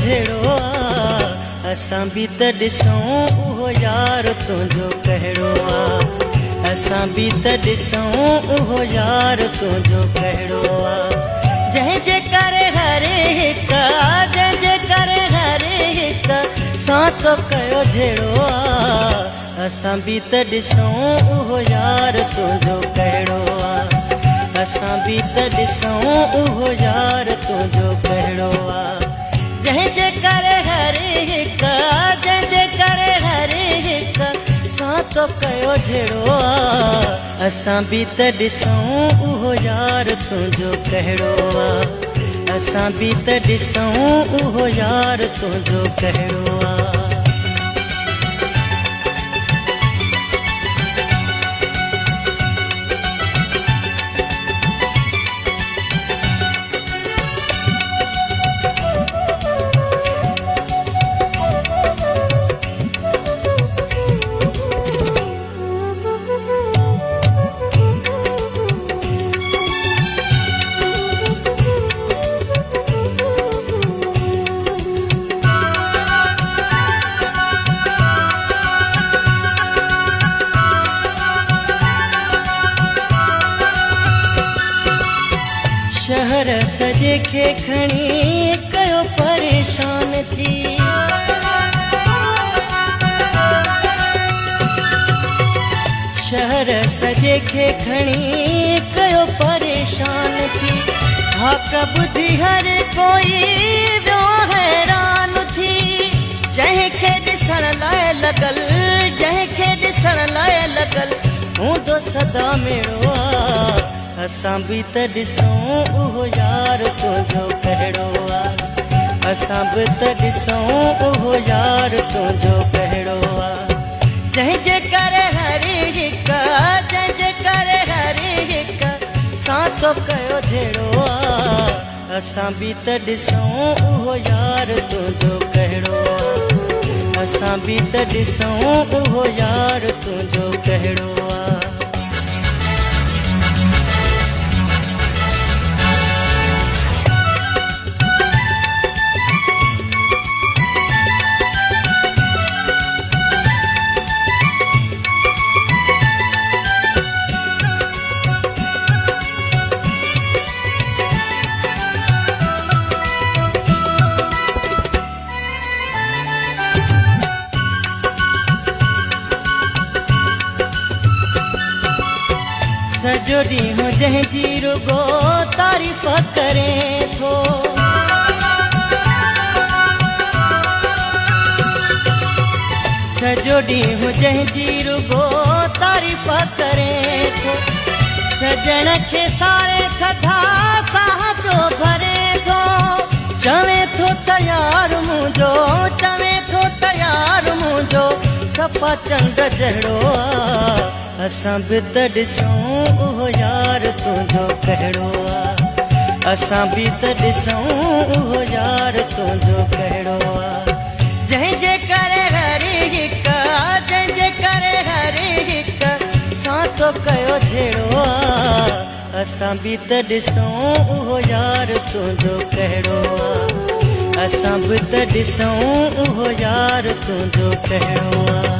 जहिड़ो आहे, असां बि त ॾिसूं उहो यार तुंहिंजो कहिड़ो आहे, असां बि त ॾिसूं उहो यार तुंहिंजो कहिड़ो आहे। जंहिंजे करे हर हिकु, जंहिंजे करे हर हिकु सां तो कयो जहिड़ो आहे, असां बि त ॾिसूं उहो यार तुंहिंजो कहिड़ो आहे, असां बि त ॾिसूं उहो यार तुंहिंजो कहिड़ो आहे। जंहिंजे करे हर हिकु, जंहिंजे करे हर हिकु सां तो कयो जहिड़ो आहे, असां बि त ॾिसूं उहो यार तुंहिंजो कहिड़ो आहे, असां बि त ॾिसूं उहो यार तुंहिंजो कहिड़ो आहे। शहर सॼे खे खणी कयो परेशान थी, शहर सॼे खे खणी कयो परेशान थी, हाक ॿुधी हर कोई वियो हैरान थी। जंहिंखे ॾिसण लाइ लॻल, जंहिंखे ॾिसण लाइ लॻल हूंदो सदा मेड़ो आहे, असां बि त ॾिसूं उहो यार तुंहिंजो कहिड़ो आहे, असां बि त ॾिसूं उहो यार तुंहिंजो कहिड़ो आहे। जंहिंजे करे हर हिकु, जंहिंजे करे हर हिकु सां तो कयो जहिड़ो आहे, असां बि त ॾिसूं उहो यार तुंहिंजो कहिड़ो आहे, असां बि त ॾिसूं उहो यार तुंहिंजो कहिड़ो आहे। सॼो ॾींहुं जंहिंजी रुगो तारीफ़ करे थो, सॼो ॾींहुं जंहिंजी रुगो तारीफ़ करे थो, सजण खे सारे थधा साह पियो भरे थो, चवे थो तयार मुंहिंजो, चवे थो तयार मुंहिंजो सफ़ा चंड जहिड़ो आहे, असां बि त ॾिसूं उहो यार तुंहिंजो कहिड़ो आहे, असां बि त ॾिसूं उहो यार तुंहिंजो कहिड़ो आहे। जंहिंजे करे हर हिकु, जंहिंजे करे हर हिकु सां तो कयो जहिड़ो आहे, असां बि त ॾिसूं उहो यार तुंहिंजो कहिड़ो आहे, असां बि त ॾिसूं उहो यार तुंहिंजो कहिड़ो आहे।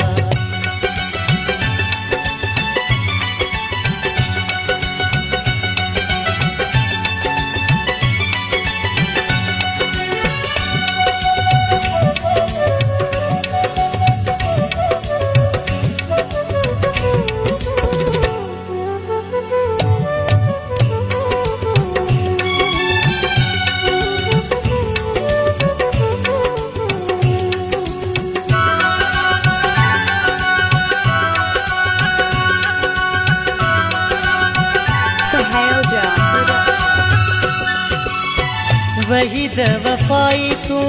वहीद वफ़ाई तूं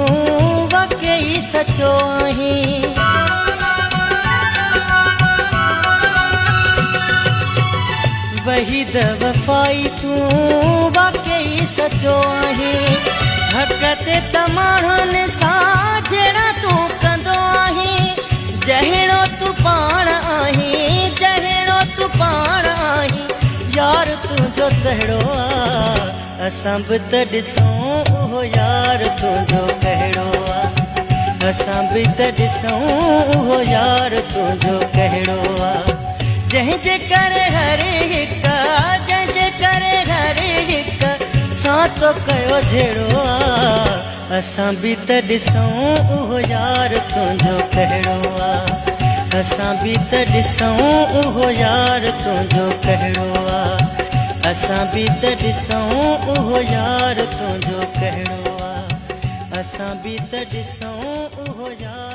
वाकई सचो आहीं, वहीद वफ़ाई तूं वाकई सचो आहीं, हक़ ते त माण्हुनि सां जहिड़ा तूं कंदो आहीं, जहिड़ो तूं पाण आहीं, जहिड़ो तूं पाण आहीं यार तुंहिंजो तहिड़ो आहे, असां बि त ॾिसूं उहो यार तुंहिंजो कहिड़ो आहे। असां बि त ॾिसूं उहो यार तुंहिंजो कहिड़ो आहे। जंहिंजे करे हर हिकु जंहिंजे करे हर हिकु सां तो कयो जहिड़ो आहे। असां बि त ॾिसूं उहो यार तुंहिंजो कहिड़ो आहे। असां बि त ॾिसूं उहो यार तुंहिंजो कहिड़ो आहे। असां बि त ॾिसूं उहो यार तुंहिंजो कहिड़ो आहे। असां बि त ॾिसूं उहो यार